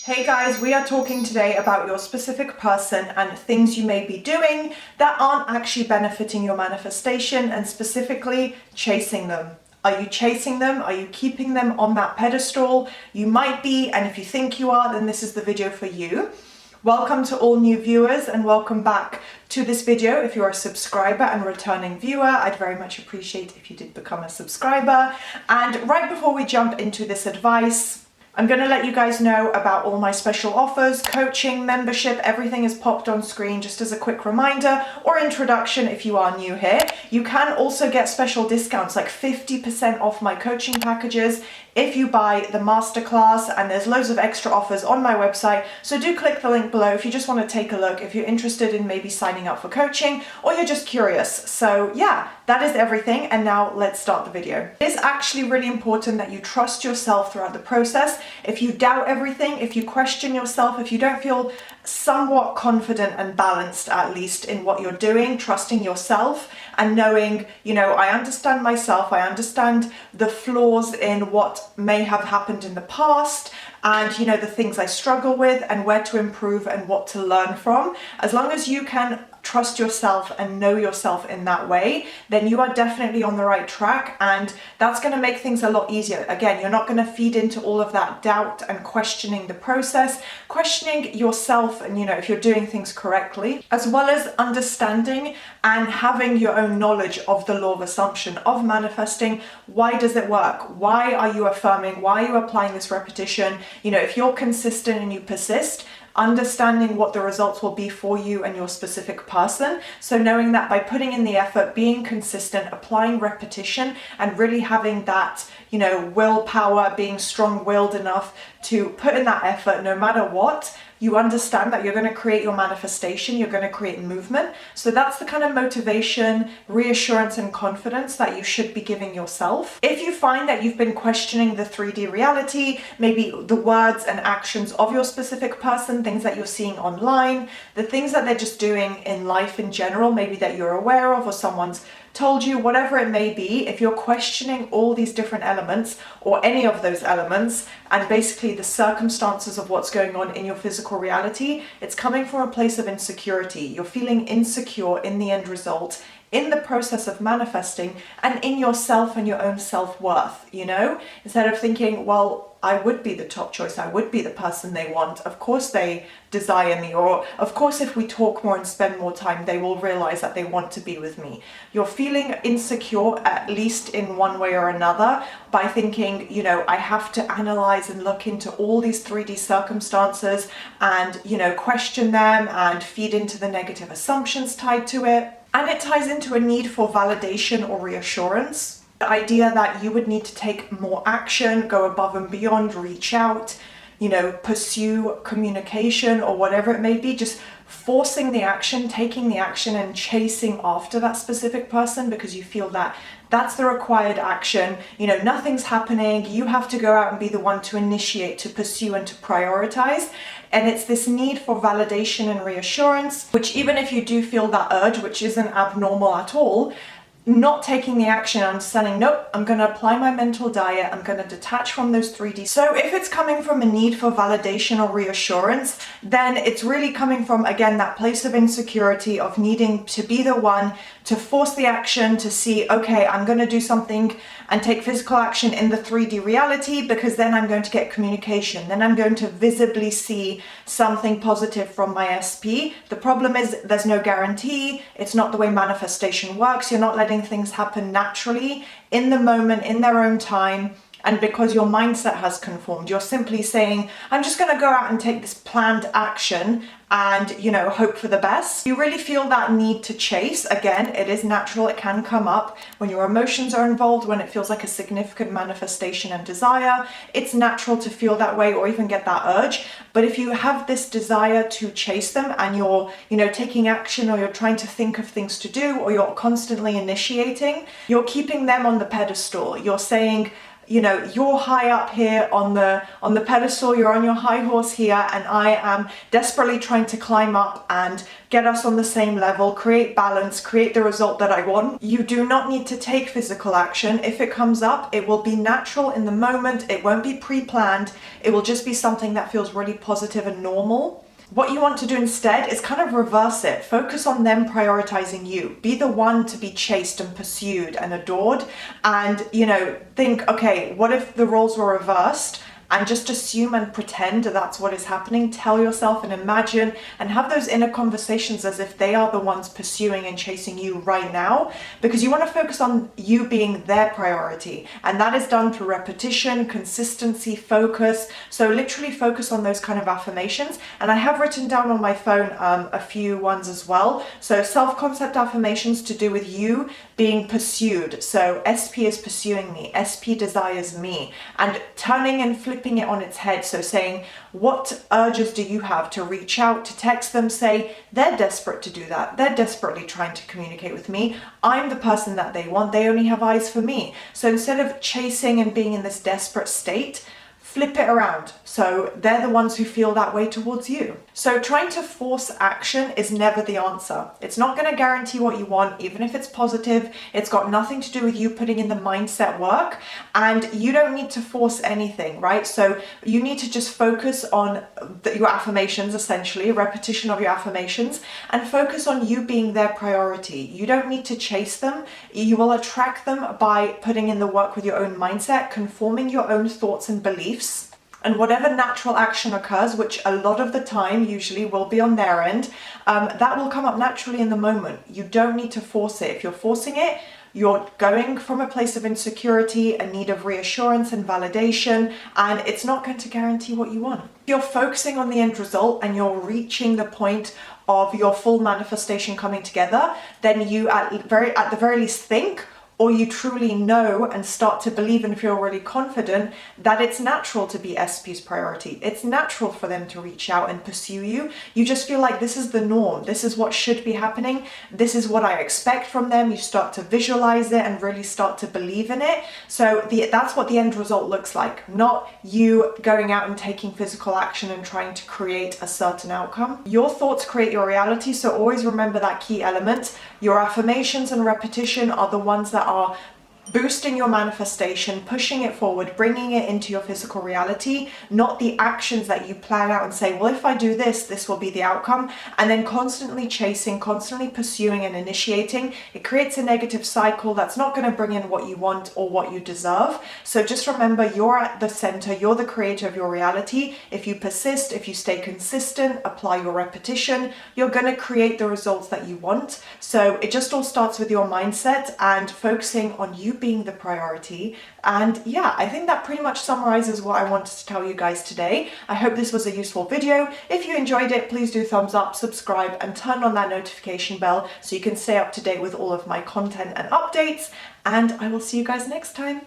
Hey guys, we are talking today about your specific person and things you may be doing that aren't actually benefiting your manifestation, and specifically chasing them. Are you chasing them? Are you keeping them on that pedestal? You might be, and if you think you are, then this is the video for you. Welcome to all new viewers and welcome back to this video. If you're a subscriber and returning viewer, I'd very much appreciate if you did become a subscriber. And right before we jump into this advice, I'm going to let you guys know about all my special offers, coaching, membership, everything is popped on screen just as a quick reminder or introduction if you are new here. You can also get special discounts like 50% off my coaching packages if you buy the masterclass, and there's loads of extra offers on my website. So do click the link below if you just want to take a look, if you're interested in maybe signing up for coaching or you're just curious. So yeah, that is everything. And now let's start the video. It is actually really important that you trust yourself throughout the process. If you doubt everything, if you question yourself, if you don't feel somewhat confident and balanced, at least in what you're doing, trusting yourself and knowing, I understand myself, I understand the flaws in what may have happened in the past, and the things I struggle with and where to improve and what to learn from. As long as you can trust yourself and know yourself in that way, then you are definitely on the right track, and that's going to make things a lot easier. Again, you're not going to feed into all of that doubt and questioning the process, questioning yourself and if you're doing things correctly, as well as understanding and having your own knowledge of the law of assumption, of manifesting. Why does it work? Why are you affirming? Why are you applying this repetition? If you're consistent and you persist, understanding what the results will be for you and your specific person. So knowing that by putting in the effort, being consistent, applying repetition, and really having that, willpower, being strong-willed enough to put in that effort no matter what, you understand that you're going to create your manifestation, you're going to create movement. So that's the kind of motivation, reassurance, and confidence that you should be giving yourself. If you find that you've been questioning the 3D reality, maybe the words and actions of your specific person, things that you're seeing online, the things that they're just doing in life in general, maybe that you're aware of or someone's told you, whatever it may be, if you're questioning all these different elements or any of those elements and basically the circumstances of what's going on in your physical reality, it's coming from a place of insecurity. You're feeling insecure in the end result, in the process of manifesting, and in yourself and your own self-worth, instead of thinking, well, I would be the top choice, I would be the person they want, of course they desire me, or of course if we talk more and spend more time, they will realize that they want to be with me. You're feeling insecure, at least in one way or another, by thinking, I have to analyze and look into all these 3D circumstances and, question them and feed into the negative assumptions tied to it. And it ties into a need for validation or reassurance. The idea that you would need to take more action, go above and beyond, reach out, pursue communication or whatever it may be, just forcing the action, taking the action and chasing after that specific person because you feel that that's the required action. Nothing's happening. You have to go out and be the one to initiate, to pursue and to prioritize. And it's this need for validation and reassurance, which even if you do feel that urge, which isn't abnormal at all, not taking the action and understanding, nope, I'm going to apply my mental diet, I'm going to detach from those 3D. So if it's coming from a need for validation or reassurance, then it's really coming from, again, that place of insecurity, of needing to be the one to force the action, to see, okay, I'm going to do something and take physical action in the 3D reality because then I'm going to get communication. Then I'm going to visibly see something positive from my SP. The problem is there's no guarantee. It's not the way manifestation works. You're not letting things happen naturally in the moment, in their own time. And because your mindset has conformed, you're simply saying, I'm just going to go out and take this planned action and, hope for the best. You really feel that need to chase. Again, it is natural. It can come up when your emotions are involved, when it feels like a significant manifestation and desire. It's natural to feel that way or even get that urge. But if you have this desire to chase them and you're, taking action, or you're trying to think of things to do, or you're constantly initiating, you're keeping them on the pedestal. You're saying, you know, you're high up here on the pedestal, you're on your high horse here, and I am desperately trying to climb up and get us on the same level, create balance, create the result that I want. You do not need to take physical action. If it comes up, it will be natural in the moment. It won't be pre-planned. It will just be something that feels really positive and normal. What you want to do instead is kind of reverse it. Focus on them prioritizing you. Be the one to be chased and pursued and adored. And, you know, think, okay, what if the roles were reversed? And just assume and pretend that's what is happening. Tell yourself and imagine and have those inner conversations as if they are the ones pursuing and chasing you right now, because you want to focus on you being their priority. And that is done through repetition, consistency, focus. So literally focus on those kind of affirmations. And I have written down on my phone a few ones as well. So self-concept affirmations to do with you being pursued. So SP is pursuing me, SP desires me, and turning and flipping it on its head. So saying, what urges do you have to reach out, to text them, say, they're desperate to do that. They're desperately trying to communicate with me. I'm the person that they want. They only have eyes for me. So instead of chasing and being in this desperate state, flip it around. So they're the ones who feel that way towards you. So trying to force action is never the answer. It's not going to guarantee what you want, even if it's positive. It's got nothing to do with you putting in the mindset work, and you don't need to force anything, right? So you need to just focus on your affirmations, essentially, a repetition of your affirmations, and focus on you being their priority. You don't need to chase them. You will attract them by putting in the work with your own mindset, conforming your own thoughts and beliefs. And whatever natural action occurs, which a lot of the time usually will be on their end, that will come up naturally in the moment. You don't need to force it. If you're forcing it, you're going from a place of insecurity, a need of reassurance and validation, and it's not going to guarantee what you want. If you're focusing on the end result and you're reaching the point of your full manifestation coming together, then you at the very least think, or you truly know and start to believe and feel really confident that it's natural to be SP's priority. It's natural for them to reach out and pursue you. You just feel like this is the norm. This is what should be happening. This is what I expect from them. You start to visualize it and really start to believe in it. So that's what the end result looks like, not you going out and taking physical action and trying to create a certain outcome. Your thoughts create your reality, so always remember that key element. Your affirmations and repetition are the ones that are boosting your manifestation, pushing it forward, bringing it into your physical reality, not the actions that you plan out and say, well, if I do this, this will be the outcome. And then constantly chasing, constantly pursuing and initiating, it creates a negative cycle that's not going to bring in what you want or what you deserve. So just remember, you're at the center, you're the creator of your reality. If you persist, if you stay consistent, apply your repetition, you're going to create the results that you want. So it just all starts with your mindset and focusing on you being the priority. And yeah, I think that pretty much summarizes what I wanted to tell you guys today. I hope this was a useful video. If you enjoyed it, please do thumbs up, subscribe, and turn on that notification bell so you can stay up to date with all of my content and updates. And I will see you guys next time.